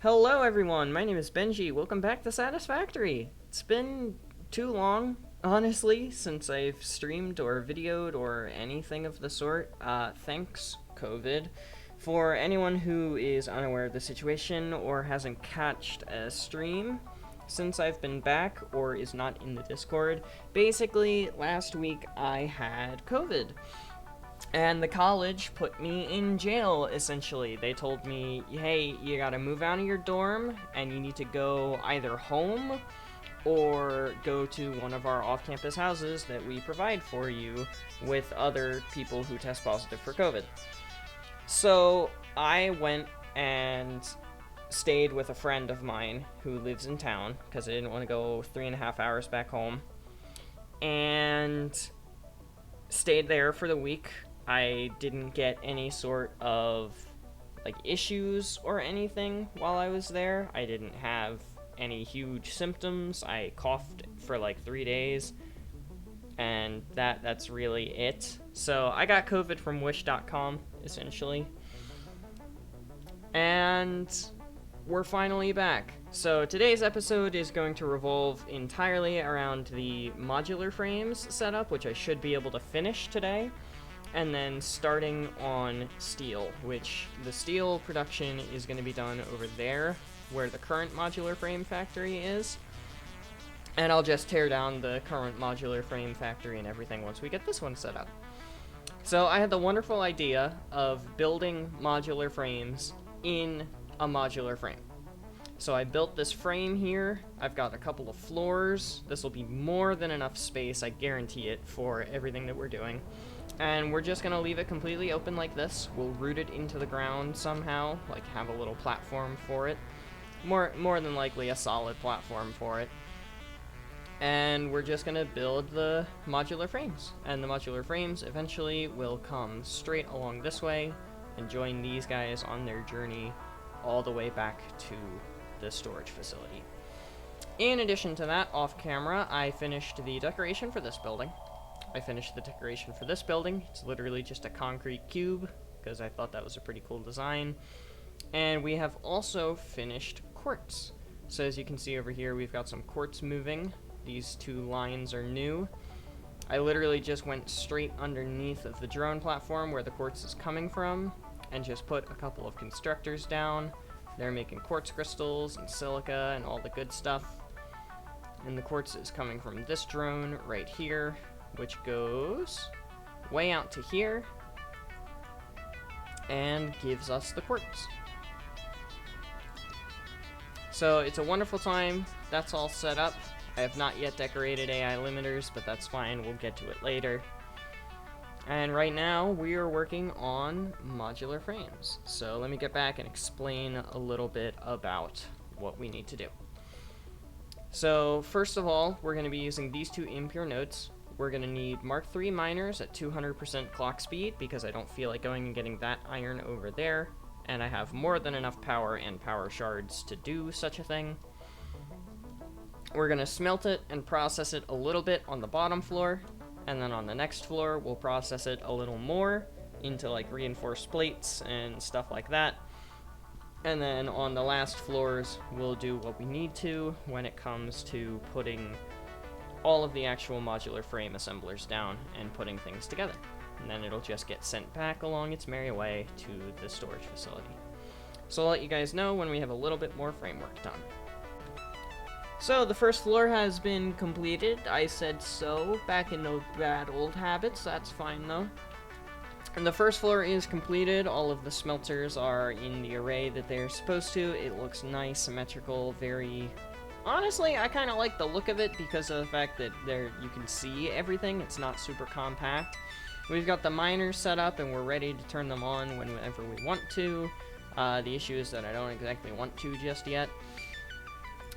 Hello everyone, my name is Benji. Welcome back to Satisfactory. It's been too long, honestly, since I've streamed or videoed or anything of the sort. Thanks, COVID. For anyone who is unaware of the situation or hasn't catched a stream since I've been back or is not in the Discord, basically last week I had COVID. And the college put me in jail, essentially. They told me, hey, you gotta move out of your dorm, and you need to go either home or go to one of our off-campus houses that we provide for you with other people who test positive for COVID. So I went and stayed with a friend of mine who lives in town, because I didn't want to go 3.5 hours back home, and stayed there for the week. I didn't get any sort of issues or anything while I was there. I didn't have any huge symptoms. I coughed for 3 days, and that's really it. So I got COVID from wish.com, essentially. And we're finally back. So today's episode is going to revolve entirely around the modular frames setup, which I should be able to finish today, and then starting on steel, which the steel production is going to be done over there, where the current modular frame factory is. And I'll just tear down the current modular frame factory and everything once we get this one set up. So I had the wonderful idea of building modular frames in a modular frame. So I built this frame here. I've got a couple of floors. This will be more than enough space, I guarantee it, for everything that we're doing. And we're just gonna leave it completely open like this. We'll root it into the ground somehow, have a little platform for it. More than likely a solid platform for it. And we're just gonna build the modular frames. And the modular frames eventually will come straight along this way and join these guys on their journey all the way back to the storage facility. In addition to that, off camera, I finished the decoration for this building. It's literally just a concrete cube, because I thought that was a pretty cool design. And we have also finished quartz. So as you can see over here, we've got some quartz moving. These two lines are new. I literally just went straight underneath of the drone platform where the quartz is coming from, and just put a couple of constructors down. They're making quartz crystals and silica and all the good stuff. And the quartz is coming from this drone right here, which goes way out to here and gives us the quartz. So it's a wonderful time. That's all set up. I have not yet decorated AI limiters, but that's fine. We'll get to it later. And right now, we are working on modular frames. So let me get back and explain a little bit about what we need to do. So first of all, we're going to be using these two impure nodes. We're going to need Mark III miners at 200% clock speed, because I don't feel like going and getting that iron over there. And I have more than enough power and power shards to do such a thing. We're going to smelt it and process it a little bit on the bottom floor. And then on the next floor, we'll process it a little more into reinforced plates and stuff like that. And then on the last floors, we'll do what we need to when it comes to putting all of the actual modular frame assemblers down and putting things together. And then it'll just get sent back along its merry way to the storage facility. So I'll let you guys know when we have a little bit more framework done. So the first floor has been completed. I said so back in those bad old habits. That's fine though. And the first floor is completed. All of the smelters are in the array that they're supposed to. It looks nice, symmetrical, very... Honestly, I kind of like the look of it because of the fact that you can see everything. It's not super compact. We've got the miners set up and we're ready to turn them on whenever we want to. The issue is that I don't exactly want to just yet.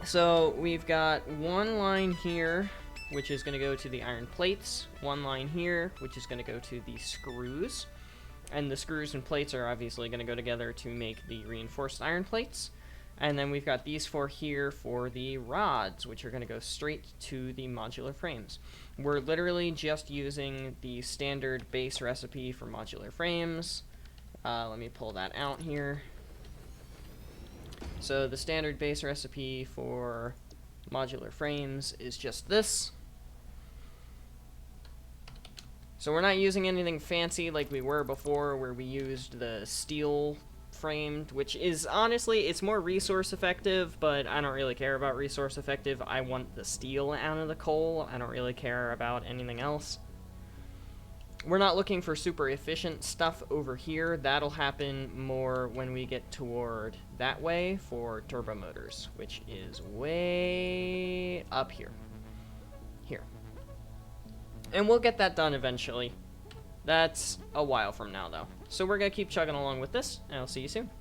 So we've got one line here, which is going to go to the iron plates. One line here, which is going to go to the screws. And the screws and plates are obviously going to go together to make the reinforced iron plates. And then we've got these four here for the rods, which are going to go straight to the modular frames. We're literally just using the standard base recipe for modular frames. Let me pull that out here. So So the standard base recipe for modular frames is just this. So we're not using anything fancy like we were before, where we used the steel framed, which is honestly, it's more resource effective, but I don't really care about resource effective. I want the steel out of the coal. I don't really care about anything else. We're not looking for super efficient stuff over here. That'll happen more when we get toward that way for turbo motors, which is way up here. Here. And we'll get that done eventually. That's a while from now, though. So we're going to keep chugging along with this, and I'll see you soon.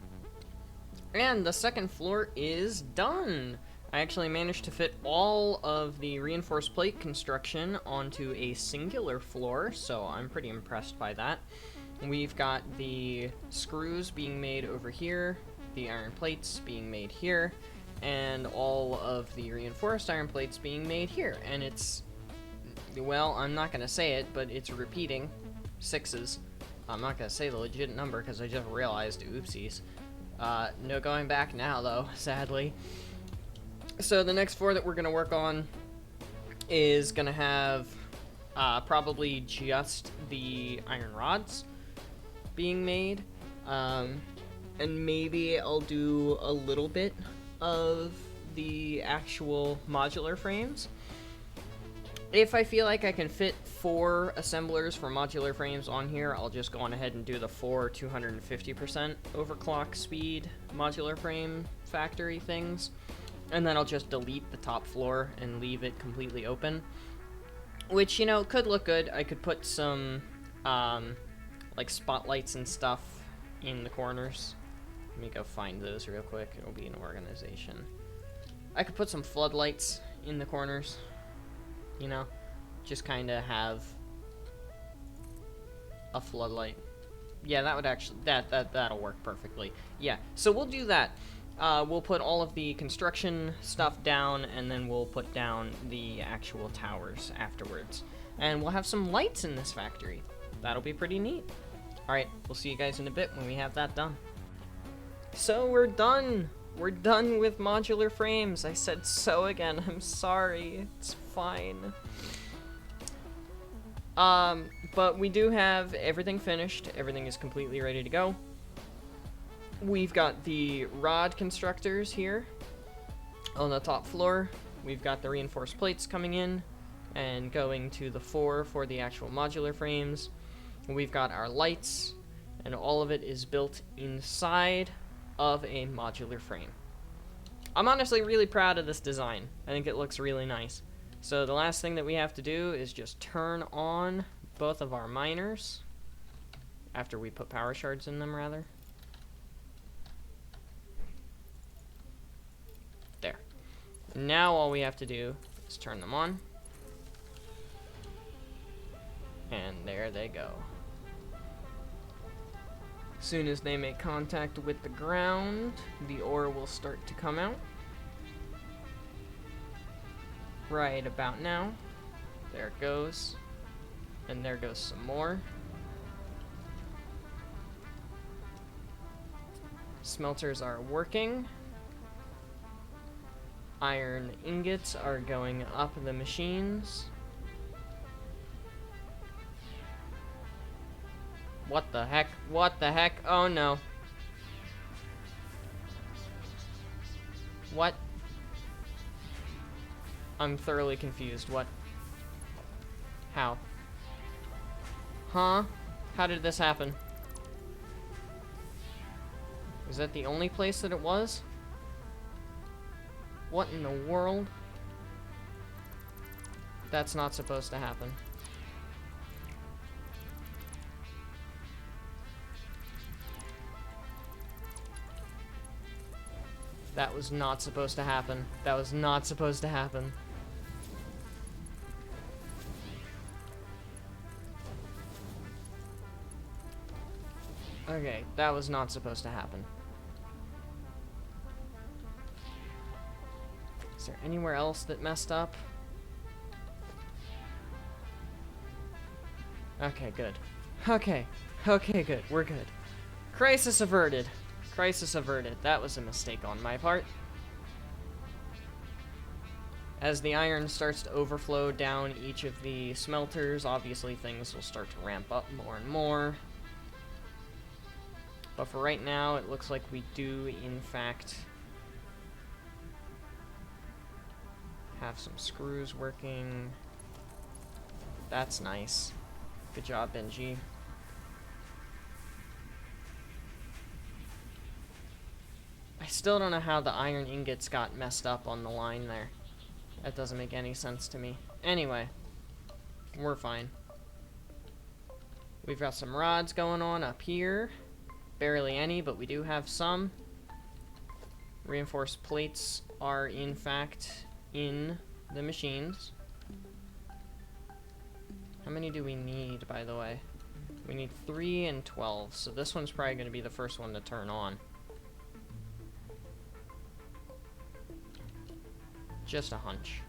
And the second floor is done. I actually managed to fit all of the reinforced plate construction onto a singular floor, so I'm pretty impressed by that. We've got the screws being made over here, the iron plates being made here, and all of the reinforced iron plates being made here. And it's, well, I'm not going to say it, but it's repeating 6s. I'm not going to say the legit number because I just realized, oopsies. No going back now, though, sadly. So the next floor that we're going to work on is going to have probably just the iron rods being made. And maybe I'll do a little bit of the actual modular frames. If I feel like I can fit 4 assemblers for modular frames on here, I'll just go on ahead and do the 4 250% overclock speed modular frame factory things. And then I'll just delete the top floor and leave it completely open. Which, you know, could look good. I could put some, like, spotlights and stuff in the corners. Let me go find those real quick. It'll be an organization. I could put some floodlights in the corners. You know, just kind of have a floodlight. Yeah, that would actually, that'll work perfectly. Yeah, so we'll do that. We'll put all of the construction stuff down, and then we'll put down the actual towers afterwards. And we'll have some lights in this factory. That'll be pretty neat. Alright, we'll see you guys in a bit when we have that done. So we're done! We're done with modular frames. I said so again. I'm sorry. It's fine. But we do have everything finished. Everything is completely ready to go. We've got the rod constructors here on the top floor. We've got the reinforced plates coming in and going to the 4 for the actual modular frames. We've got our lights, and all of it is built inside of a modular frame. I'm honestly really proud of this design. I think it looks really nice. So the last thing that we have to do is just turn on both of our miners, after we put power shards in them, rather. There. Now all we have to do is turn them on. And there they go. As soon as they make contact with the ground, the ore will start to come out. Right about now. There it goes. And there goes some more. Smelters are working. Iron ingots are going up the machines. What the heck? What the heck? Oh no. What? I'm thoroughly confused. What? How? Huh? How did this happen? Is that the only place that it was? What in the world? That's not supposed to happen. That was not supposed to happen. That was not supposed to happen. Okay, that was not supposed to happen. Is there anywhere else that messed up? Okay, good. Okay. Okay, good. We're good. Crisis averted. Crisis averted. That was a mistake on my part. As the iron starts to overflow down each of the smelters, obviously things will start to ramp up more and more. But for right now, it looks like we do, in fact, have some screws working. That's nice. Good job, Benji. I still don't know how the iron ingots got messed up on the line there. That doesn't make any sense to me. Anyway, we're fine. We've got some rods going on up here. Barely any, but we do have some. Reinforced plates are, in fact, in the machines. How many do we need, by the way? We need 3 and 12, so this one's probably going to be the first one to turn on. Just a hunch.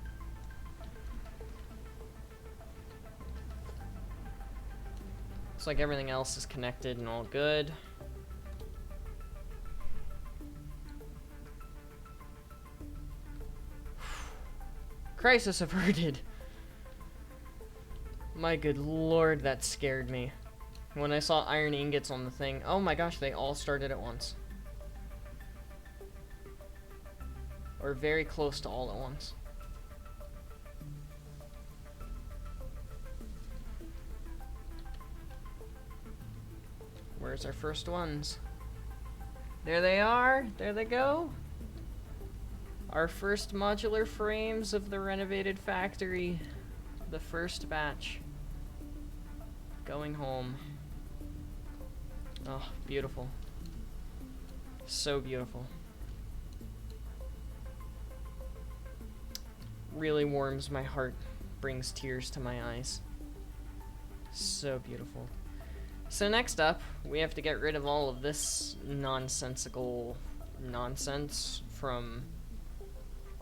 Looks like everything else is connected and all good. Crisis averted. My good lord, that scared me. When I saw iron ingots on the thing, oh my gosh, they all started at once. Or very close to all at once. Where's our first ones? There they are. There they go. Our first modular frames of the renovated factory. The first batch. Going home. Oh, beautiful. So beautiful. Really warms my heart, brings tears to my eyes. So beautiful. So next up, we have to get rid of all of this nonsensical nonsense from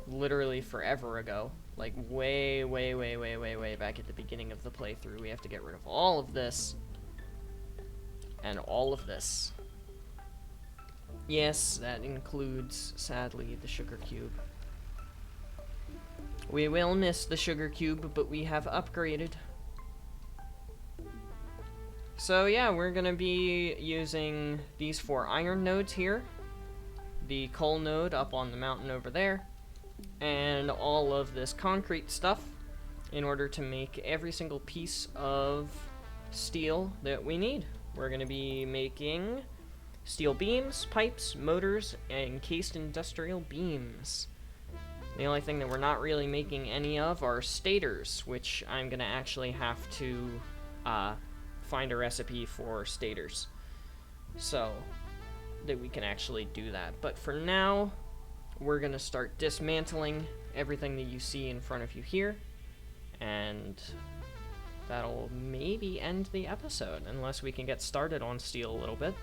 literally forever ago. Like way back at the beginning of the playthrough. We have to get rid of all of this and all of this. Yes, that includes, sadly, the sugar cube. We will miss the sugar cube, but we have upgraded. So yeah, we're gonna be using these 4 iron nodes here, the coal node up on the mountain over there, and all of this concrete stuff in order to make every single piece of steel that we need. We're gonna be making steel beams, pipes, motors, and encased industrial beams. The only thing that we're not really making any of are stators, which I'm going to actually have to find a recipe for stators so that we can actually do that. But for now, we're going to start dismantling everything that you see in front of you here, and that'll maybe end the episode, unless we can get started on steel a little bit,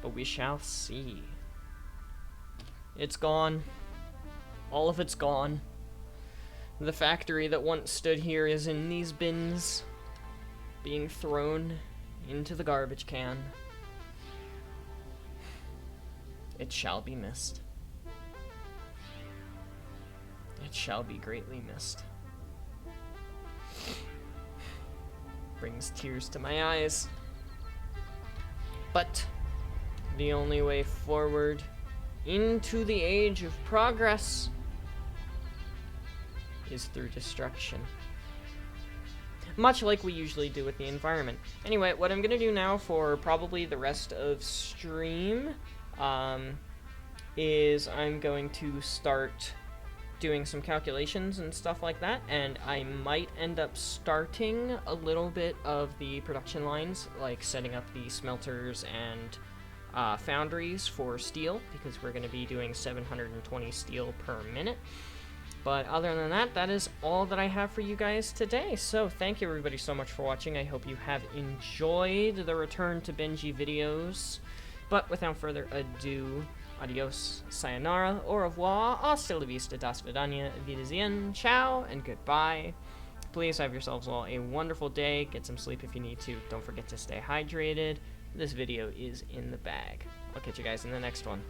but we shall see. It's gone. All of it's gone. The factory that once stood here is in these bins, being thrown into the garbage can. It shall be missed. It shall be greatly missed. Brings tears to my eyes. But the only way forward into the age of progress is through destruction. Much like we usually do with the environment. Anyway, what I'm gonna do now for probably the rest of stream is I'm going to start doing some calculations and stuff like that, and I might end up starting a little bit of the production lines, like setting up the smelters and foundries for steel, because we're going to be doing 720 steel per minute. But other than that, that is all that I have for you guys today. So thank you everybody so much for watching. I hope you have enjoyed the return to Benji videos. But without further ado, adios, sayonara, au revoir, hasta la vista, das vidania, wiedersehen, ciao, and goodbye. Please have yourselves all a wonderful day. Get some sleep if you need to. Don't forget to stay hydrated. This video is in the bag. I'll catch you guys in the next one.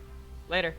Later.